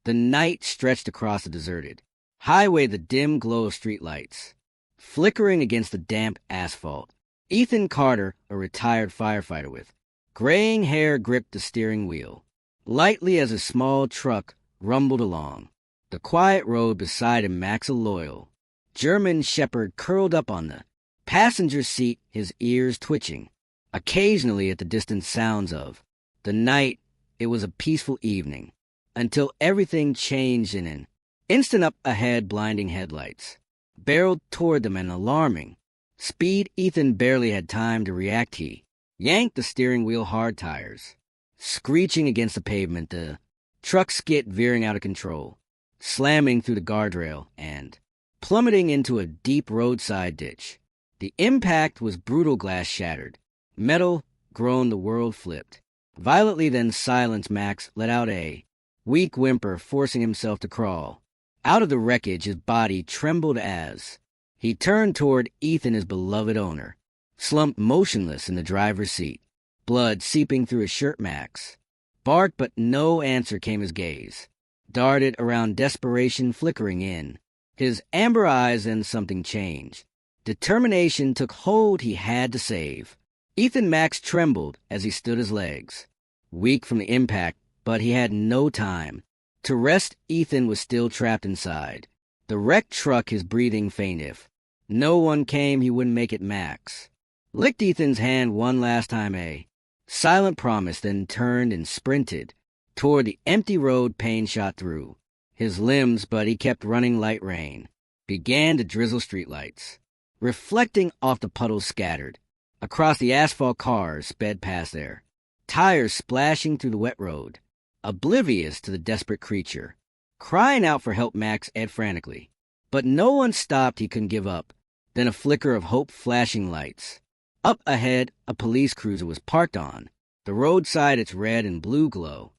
The night stretched across the deserted highway, the dim glow of streetlights flickering against the damp asphalt. Ethan Carter, a retired firefighter with graying hair, gripped the steering wheel lightly as a small truck rumbled along. The quiet road beside him, Max, a loyal German shepherd, curled up on the passenger seat, his ears twitching occasionally at the distant sounds of the night. It was a peaceful evening until everything changed in an instant. Up ahead, blinding headlights barreled toward them at an alarming speed. Ethan barely had time to react. He yanked the steering wheel hard, tires screeching against the pavement. The truck skid, veering out of control, slamming through the guardrail and plummeting into a deep roadside ditch. The impact was brutal. Glass shattered, metal groaned, the world flipped violently, then silence. Max let out a weak whimper, forcing himself to crawl out of the wreckage. His body trembled as he turned toward Ethan, his beloved owner, slumped motionless in the driver's seat, blood seeping through his shirt. Max barked, but no answer came. His gaze darted around, desperation flickering in his amber eyes, and something changed. Determination took hold. He had to save Ethan. Max trembled as he stood, his legs weak from the impact, but he had no time to rest. Ethan was still trapped inside the wrecked truck, his breathing faint. If no one came, he wouldn't make it. Max licked Ethan's hand one last time, a silent promise, then turned and sprinted toward the empty road. Pain shot through his limbs, but he kept running. Light rain began to drizzle streetlights, reflecting off the puddles scattered across the asphalt. Cars sped past, their tires splashing through the wet road, oblivious to the desperate creature crying out for help. Max aimed frantically, but no one stopped. He couldn't give up. Then a flicker of hope, flashing lights. Up ahead, a police cruiser was parked on the roadside, its red and blue glow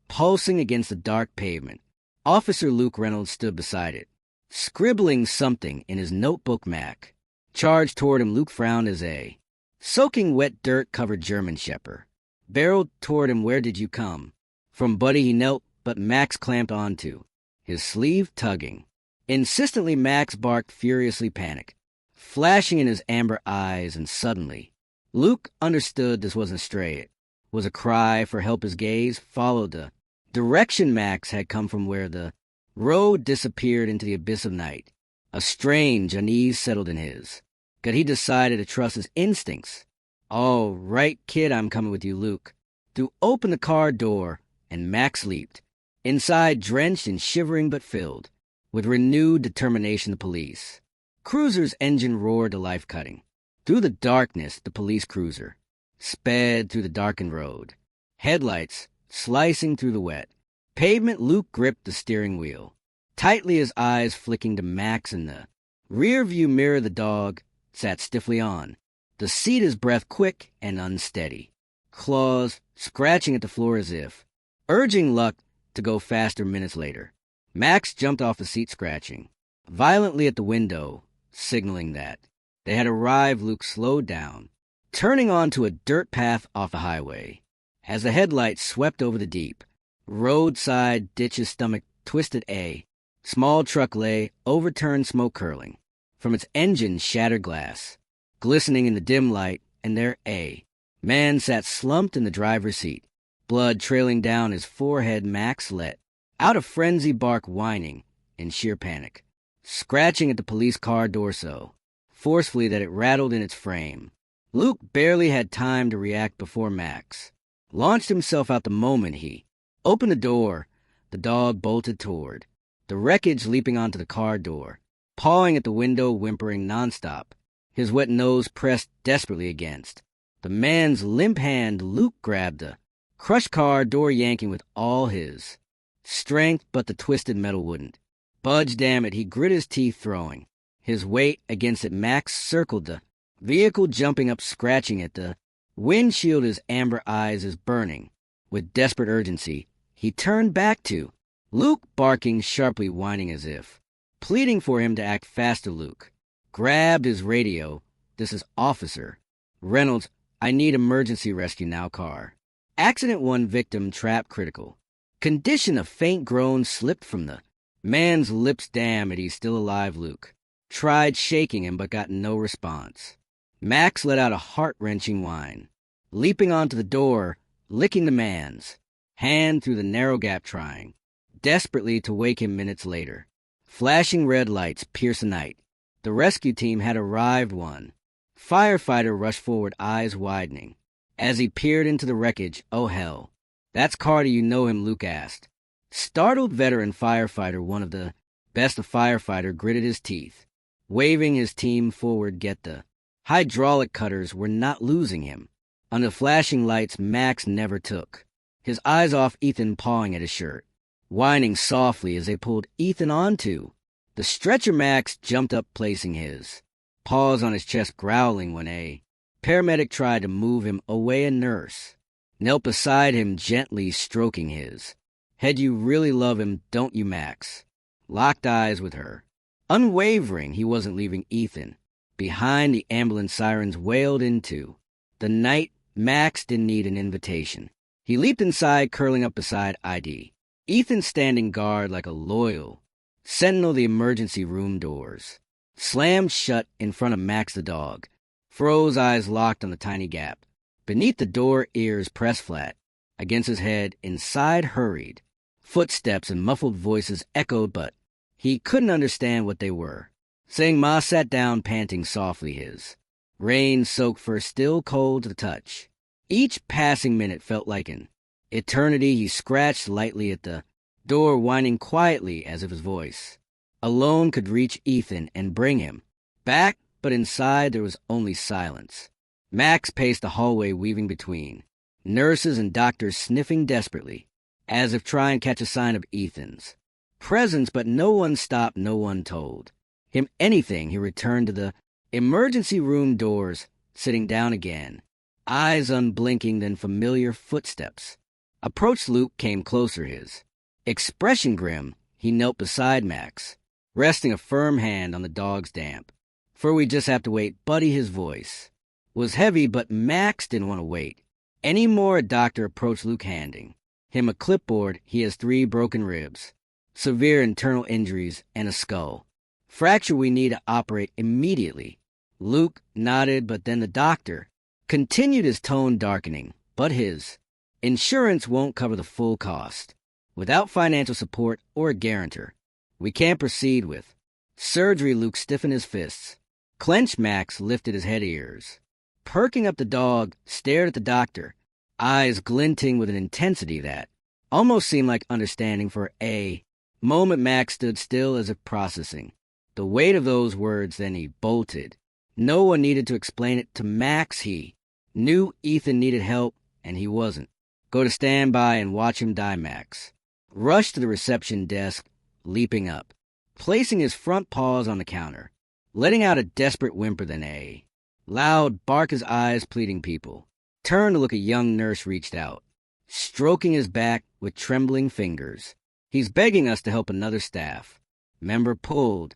pulsing against the dark pavement. Officer Luke Reynolds stood beside it, scribbling something in his notebook. Mac charged toward him. Luke frowned as a soaking wet, dirt-covered German shepherd barreled toward him. Where did you come from, buddy? He knelt, but Max clamped onto his sleeve, tugging insistently. Max barked furiously, panic flashing in his amber eyes, and suddenly Luke understood this wasn't stray. It was a cry for help. His gaze followed the direction Max had come from, where the road disappeared into the abyss of night. A strange unease settled in his gut. He decided to trust his instincts. "All right, kid, I'm coming with you." Luke threw open the car door, and Max leaped inside, drenched and shivering, but filled with renewed determination. The police cruiser's engine roared to life, cutting through the darkness. The police cruiser sped through the darkened road, headlights slicing through the wet pavement. Luke gripped the steering wheel tightly, his eyes flicking to Max in the rear-view mirror. The dog sat stiffly on the seat, his breath quick and unsteady, claws scratching at the floor as if urging Luck to go faster. Minutes later, Max jumped off the seat, scratching violently at the window, signaling that they had arrived. Luke slowed down, turning onto a dirt path off the highway. As the headlights swept over the deep roadside ditch, his stomach twisted. A small truck lay, overturned, smoke curling from its engine's shattered glass glistening in the dim light, and there a man sat slumped in the driver's seat, blood trailing down his forehead. Max let out a frenzied bark, whining in sheer panic, scratching at the police car door so forcefully that it rattled in its frame. Luke barely had time to react before Max launched himself out. The moment he opened the door, the dog bolted toward the wreckage, leaping onto the car door, pawing at the window, whimpering nonstop, his wet nose pressed desperately against the man's limp hand. Luke grabbed the crushed car door, yanking with all his strength, but the twisted metal wouldn't budge. Damn it, he grit his teeth, throwing his weight against it. Max circled the vehicle, jumping up, scratching at the windshield. His amber eyes is burning with desperate urgency. He turned back to Luke, barking sharply, whining as if pleading for him to act faster. Luke grabbed his radio. "This is Officer Reynolds. I need emergency rescue now. Car accident, one victim trapped, critical Condition a faint groan slipped from the man's lips. Damn it, he's still alive, Luke. Tried shaking him but got no response. Max let out a heart-wrenching whine, leaping onto the door, licking the man's hand through the narrow gap, trying desperately to wake him minutes later. Flashing red lights pierced the night. The rescue team had arrived. One firefighter rushed forward, eyes widening as he peered into the wreckage. Oh hell, that's Carter, you know him, Luke asked. Startled veteran firefighter, one of the best of firefighter, gritted his teeth, waving his team forward. Get the hydraulic cutters were not losing him. Under the flashing lights, Max never took his eyes off Ethan, pawing at his shirt, whining softly as they pulled Ethan onto the stretcher. Max jumped up, placing his paws on his chest, growling when a paramedic tried to move him away. A nurse knelt beside him, gently stroking his head. You really love him, don't you, Max? Locked eyes with her. Unwavering, he wasn't leaving Ethan behind. The ambulance sirens wailed into the night. Max didn't need an invitation. He leaped inside, curling up beside ID. Ethan standing guard like a loyal sentinel. The emergency room doors slammed shut in front of Max. The dog froze, eyes locked on the tiny gap beneath the door, ears pressed flat against his head. Inside, hurried footsteps and muffled voices echoed, but he couldn't understand what they were saying. Ma sat down, panting softly, his rain-soaked fur still cold to the touch. Each passing minute felt like an eternity. He scratched lightly at the door, whining quietly as if his voice alone could reach Ethan and bring him back, but inside there was only silence. Max paced the hallway, weaving between nurses and doctors, sniffing desperately as if trying to catch a sign of Ethan's presence, but no one stopped, no one told him anything. He returned to the emergency room doors, sitting down again, eyes unblinking. Then familiar footsteps approached. Luke came closer, his expression grim. He knelt beside Max, resting a firm hand on the dog's damp fur. We just have to wait, buddy. His voice was heavy, but Max didn't want to wait anymore. A doctor approached Luke, handing him a clipboard. He has 3 broken ribs, severe internal injuries, and a skull fracture. We need to operate immediately. Luke nodded, but then the doctor continued, his tone darkening. But his insurance won't cover the full cost. Without financial support or a guarantor, we can't proceed with surgery. Luke stiffened his fists, clenched. Max lifted his head, ears perking up. The dog stared at the doctor, eyes glinting with an intensity that almost seemed like understanding. For a moment, Max stood still as if processing the weight of those words. Then he bolted. No one needed to explain it to Max. He knew Ethan needed help, and he wasn't go to stand by and watch him die. Max rushed to the reception desk, leaping up, placing his front paws on the counter, letting out a desperate whimper, then a loud bark. His eyes pleading. People turned to look. A young nurse reached out, stroking his back with trembling fingers. He's begging us to help. Another staff member pulled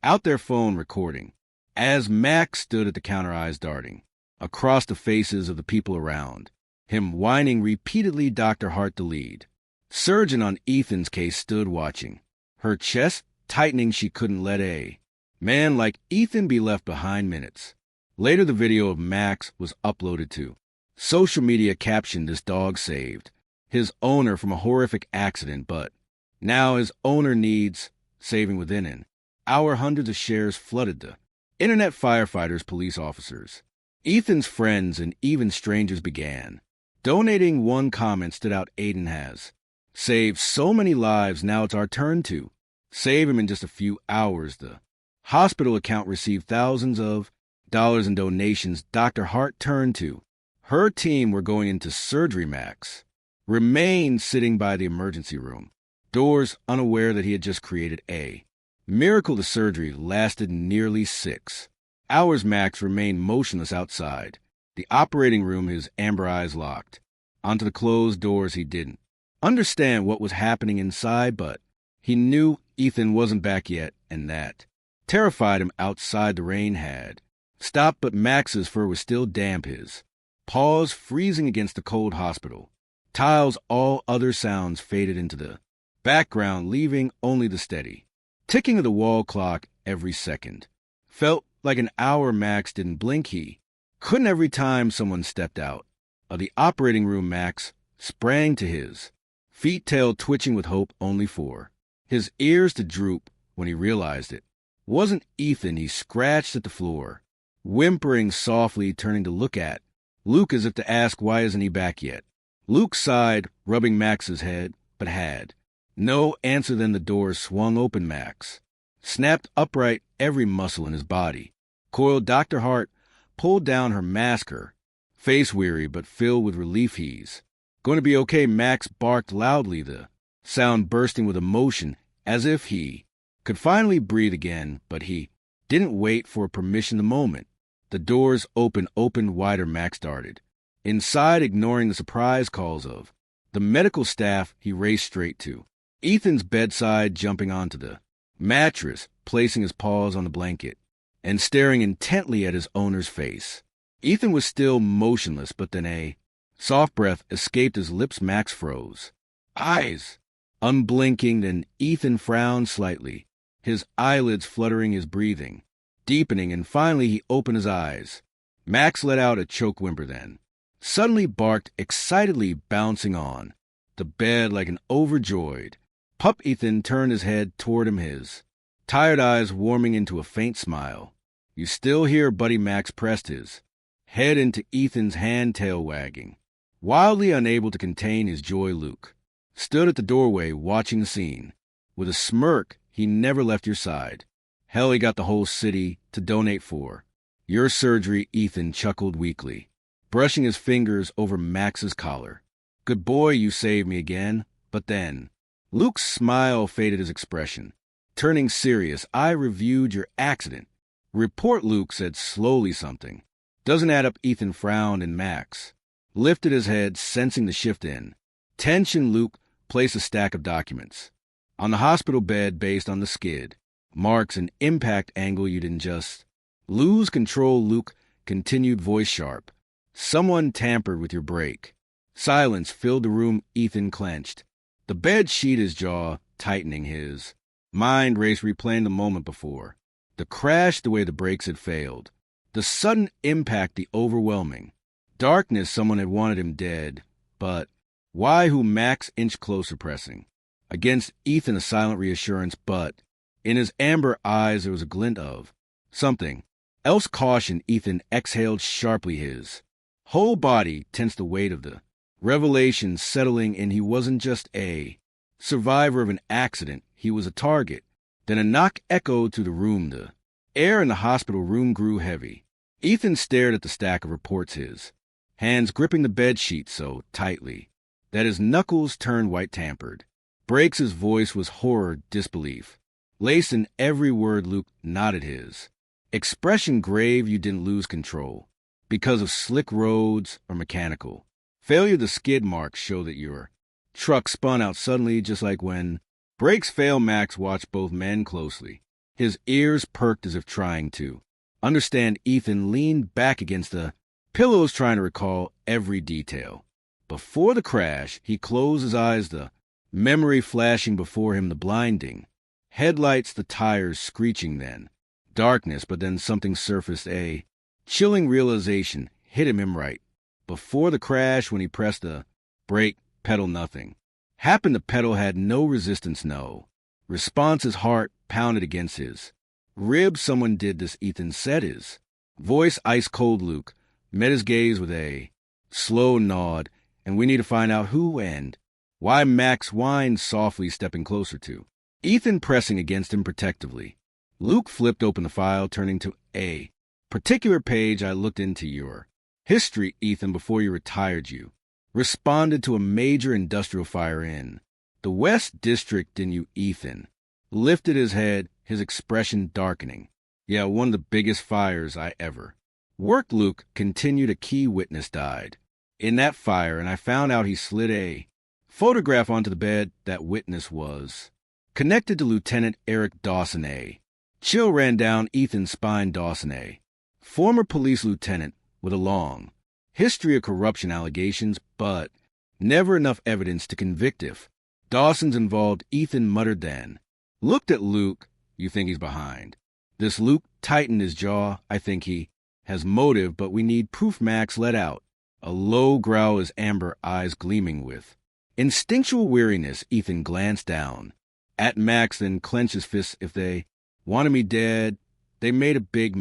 out their phone, recording as Max stood at the counter, eyes darting across the faces of the people around him, whining repeatedly. Dr. Hart, the lead surgeon on Ethan's case, stood watching, her chest tightening. She couldn't let a man like Ethan be left behind. Minutes later, the video of Max was uploaded to social media, captioned, "This dog saved his owner from a horrific accident, but now his owner needs saving." Within an hour, hundreds of shares flooded the internet. Firefighters, police officers, Ethan's friends, and even strangers began donating. One comment stood out: "Aiden has saved so many lives. Now it's our turn to save him." In just a few hours, the hospital account received thousands of dollars in donations. Dr. Hart turned to her team. Were going into surgery. Max remained sitting by the emergency room doors, unaware that he had just created a miracle. The surgery lasted nearly 6 hours. Max remained motionless outside the operating room, his amber eyes locked onto the closed doors. He didn't understand what was happening inside, but he knew Ethan wasn't back yet, and that terrified him. Outside, the rain had stopped, but Max's fur was still damp, his paws freezing against the cold hospital Tiles, all other sounds faded into the background, leaving only the steady ticking of the wall clock every second. Felt like an hour. Max didn't blink. He couldn't. Every time someone stepped out of the operating room, Max sprang to his feet, tail twitching with hope, only for his ears to droop when he realized it wasn't Ethan. He scratched at the floor, whimpering softly, turning to look at Luke as if to ask, why isn't he back yet? Luke sighed, rubbing Max's head, but had no answer. Then the door swung open. Max snapped upright, every muscle in his body coiled. Dr. Hart pulled down her mask, her face weary but filled with relief. He's going to be okay, Max barked loudly, the sound bursting with emotion, as if he could finally breathe again. But he didn't wait for permission. The moment the doors opened wider, Max darted inside, ignoring the surprise calls of the medical staff. He raced straight to Ethan's bedside, jumping onto the mattress, placing his paws on the blanket, and staring intently at his owner's face. Ethan was still motionless, but then a soft breath escaped his lips. Max froze, eyes unblinking. Then Ethan frowned slightly, his eyelids fluttering, his breathing deepening, and finally he opened his eyes. Max let out a choked whimper, then suddenly barked excitedly, bouncing on the bed like an overjoyed pup. Ethan turned his head toward him, his tired eyes warming into a faint smile. You still here, buddy? Max pressed his head into Ethan's hand, tail wagging wildly, unable to contain his joy. Luke stood at the doorway, watching the scene with a smirk. He never left your side. Hell, he got the whole city to donate for your surgery. Ethan chuckled weakly, brushing his fingers over Max's collar. Good boy, you saved me again. But then Luke's smile faded, his expression turning serious. I reviewed your accident report, Luke said slowly. Something doesn't add up. Ethan frowned, and Max lifted his head, sensing the shift in tension. Luke placed a stack of documents on the hospital bed based on the skid marks and impact angle. You didn't just lose control, Luke continued, voice sharp. Someone tampered with your brake. Silence filled the room. Ethan clenched the bed sheet, his jaw tightening, his mind raced, replaying the moment before the crash, the way the brakes had failed, the sudden impact, the overwhelming darkness. Someone had wanted him dead, but why? Who? Max inched closer, pressing against Ethan, a silent reassurance, but in his amber eyes there was a glint of something else, caution. Ethan exhaled sharply, his whole body tensed, the weight of the revelation settling in. He wasn't just a survivor of an accident, he was a target. Then a knock echoed through the room. The air in the hospital room grew heavy. Ethan stared at the stack of reports, his hands gripping the bed sheet so tightly that his knuckles turned white. Tampered brakes. His voice was horror, disbelief laced in every word. Luke nodded, his expression grave. You didn't lose control because of slick roads or mechanical failure. The skid marks show that your truck spun out suddenly, just like when brakes fail. Max watched both men closely, his ears perked as if trying to understand. Ethan leaned back against the pillows, trying to recall every detail. Before the crash, he closed his eyes, the memory flashing before him, the blinding headlights, the tires screeching, then darkness. But then something surfaced, a chilling realization hit him right before the crash. When he pressed the brake pedal, nothing happened. The pedal had no resistance, no response. His heart pounded against his ribs. Someone did this, Ethan said, his voice ice cold. Luke met his gaze with a slow nod. And we need to find out who and why. Max whined softly, stepping closer to Ethan, pressing against him protectively. Luke flipped open the file, turning to a particular page. I looked into your history, Ethan, before you retired. You responded to a major industrial fire in the West District, didn't you? Ethan lifted his head, his expression darkening. Yeah, one of the biggest fires I ever worked. Luke continued. A key witness died in that fire, and I found out. He slid a photograph onto the bed. That witness was connected to Lieutenant Eric Dawson. A chill ran down Ethan's spine. Dawson, a former police lieutenant with a long history of corruption allegations, but Never enough evidence to convict if Dawson's involved. Ethan muttered then. Looked at Luke. You think he's behind. This Luke tightened his jaw. I think he has motive, but we need proof. Max let out a low growl, his amber eyes gleaming with instinctual weariness. Ethan glanced down at Max, then clenched his fists. If they wanted me dead, they made a big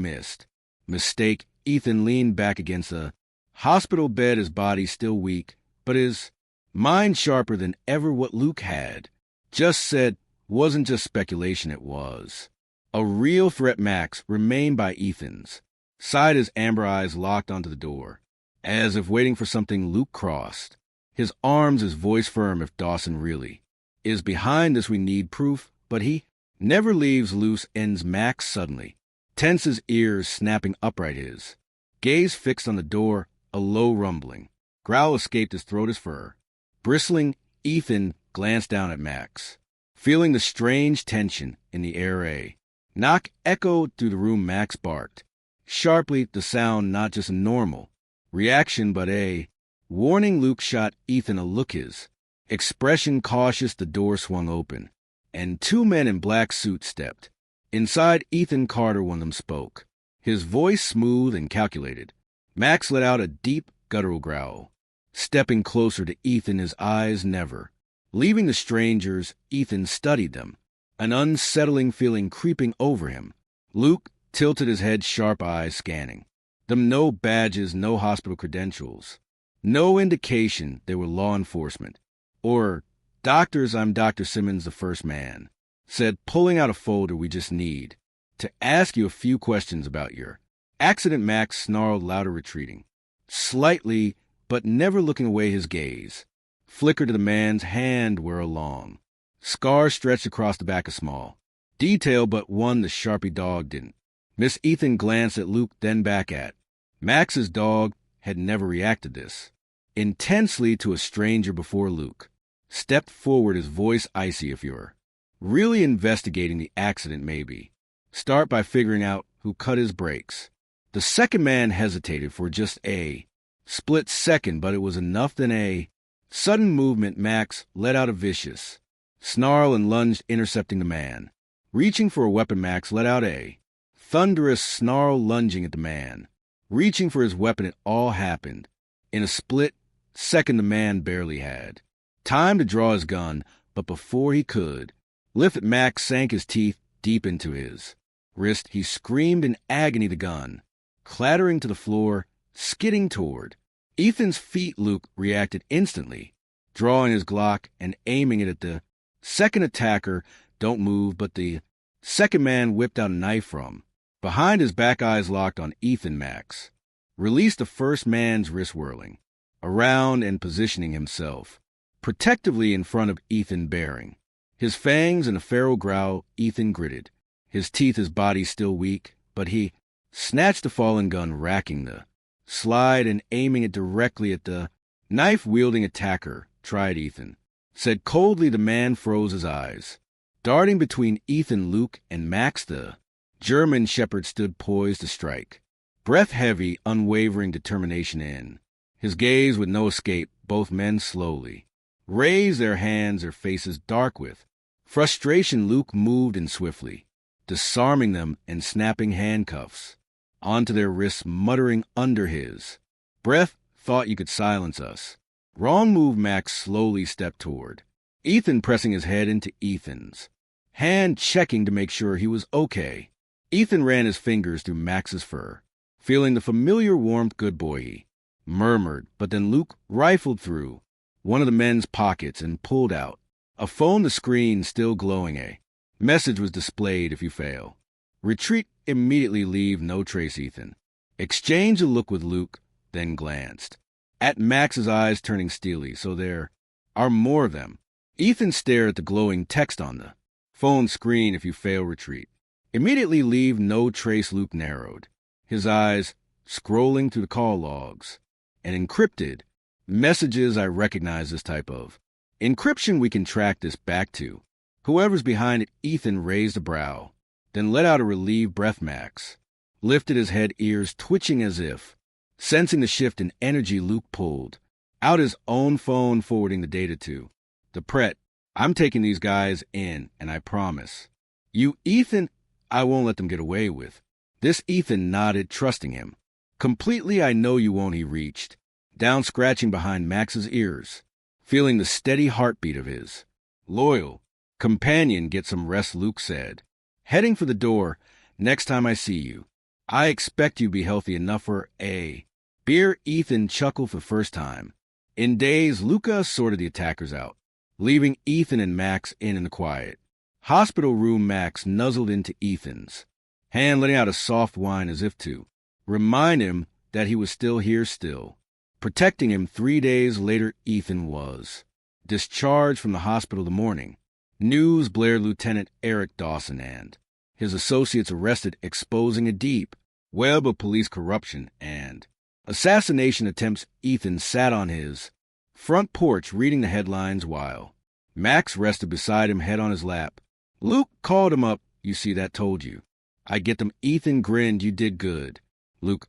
mistake. Ethan leaned back against a hospital bed, his body still weak, but his mind sharper than ever. What Luke had just said wasn't just speculation, it was a real threat. Max remained by Ethan's side, his amber eyes locked onto the door, as if waiting for something. Luke crossed his arms, his voice firm. If Dawson really is behind this, we need proof, but he never leaves loose ends. Max suddenly tense, his ears snapping upright, his gaze fixed on the door. A low rumbling growl escaped his throat, his fur bristling. Ethan glanced down at Max, feeling the strange tension in the air. A knock echoed through the room. Max barked sharply, the sound not just a normal reaction, but a warning. Luke shot Ethan a look, his expression cautious. The door swung open, and two men in black suits stepped inside. Ethan Carter, one of them, spoke, his voice smooth and calculated. Max let out a deep, guttural growl, stepping closer to Ethan, his eyes never leaving the strangers. Ethan studied them, an unsettling feeling creeping over him. Luke tilted his head, sharp eyes scanning them. No badges, no hospital credentials, no indication they were law enforcement or doctors. I'm Dr. Simmons, the first man said, pulling out a folder. We just need to ask you a few questions about your accident. Max snarled, louder, retreating slightly, but never looking away. His gaze flickered to the man's hand, where a long scar stretched across the back, a small detail, but one the Sharpie dog didn't miss. Ethan glanced at Luke, then back at Max's dog. Had never reacted this intensely to a stranger before. Luke stepped forward, his voice icy. If you're really investigating the accident, maybe start by figuring out who cut his brakes. The second man hesitated for just a split second, but it was enough. Then a sudden movement. Max let out a vicious snarl and lunged, intercepting the man reaching for a weapon. Max let out a thunderous snarl, lunging at the man reaching for his weapon. It all happened in a split second. The man barely had time to draw his gun, but before he could lift it, Max sank his teeth deep into his wrist. He screamed in agony, the gun clattering to the floor, skidding toward Ethan's feet. Luke reacted instantly, drawing his Glock and aiming it at the second attacker. Don't move, but the second man whipped out a knife from behind his back, eyes locked on Ethan. Max released the first man's wrist, whirling around and positioning himself protectively in front of Ethan, bearing his fangs in a feral growl. Ethan gritted his teeth, his body still weak, but he snatched the fallen gun, racking the slide and aiming it directly at the knife-wielding attacker. Tried, Ethan said coldly. The man froze, his eyes darting between Ethan, Luke, and Max. The German shepherd stood poised to strike, breath heavy, unwavering determination in his gaze, with no escape. Both men slowly raised their hands, their faces dark with frustration. Luke moved in swiftly, disarming them and snapping handcuffs onto their wrists, muttering under his breath, thought you could silence us. Wrong move. Max slowly stepped toward Ethan, pressing his head into Ethan's hand, checking to make sure he was okay. Ethan ran his fingers through Max's fur, feeling the familiar warmth. Good boy, he murmured, but then Luke rifled through one of the men's pockets and pulled out a phone, the screen still glowing. A message was displayed: if you fail, retreat immediately, leave no trace. Ethan exchanged a look with Luke, then glanced at Max's eyes turning steely. So there are more of them. Ethan stared at the glowing text on the phone screen: if you fail, retreat immediately, leave no trace. Luke narrowed his eyes, scrolling through the call logs and encrypted messages. I recognize this type of encryption. We can track this back to whoever's behind it. Ethan raised a brow, then let out a relieved breath. Max lifted his head, ears twitching as if sensing the shift in energy. Luke pulled Out his own phone forwarding the data to. The Pret, I'm taking these guys in, and I promise. You, Ethan, I won't let them get away with. This Ethan nodded, trusting him. Completely I know you won't, he reached, down scratching behind Max's ears, feeling the steady heartbeat of his. Loyal. Companion, get some rest, Luke said. Heading for the door, next time I see you. I expect you to be healthy enough for a beer. Ethan chuckled for the first time. In days, Luca sorted the attackers out, leaving Ethan and Max in the quiet. Hospital room. Max nuzzled into Ethan's hand, letting out a soft whine as if to remind him that he was still here, still protecting him. 3 days later, Ethan was discharged from the hospital the morning news blared Lieutenant Eric Dawson and his associates arrested, exposing a deep web of police corruption and assassination attempts. Ethan sat on his front porch reading the headlines while Max rested beside him, head on his lap. Luke called him up. You see, that told you. I get them. Ethan grinned. You did good. Luke.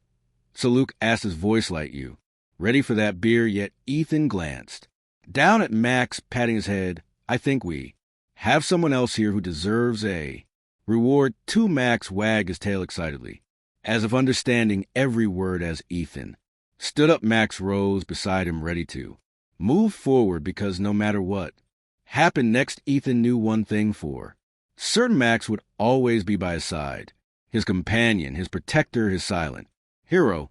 So Luke asked, his voice like you. Ready for that beer yet? Ethan glanced down at Max, patting his head. I think we have someone else here who deserves a reward too. Max wagged his tail excitedly, as if understanding every word as Ethan stood up. Max rose beside him, ready to move forward because no matter what happened next, Ethan knew one thing for certain: Max would always be by his side, his companion, his protector, his silent hero.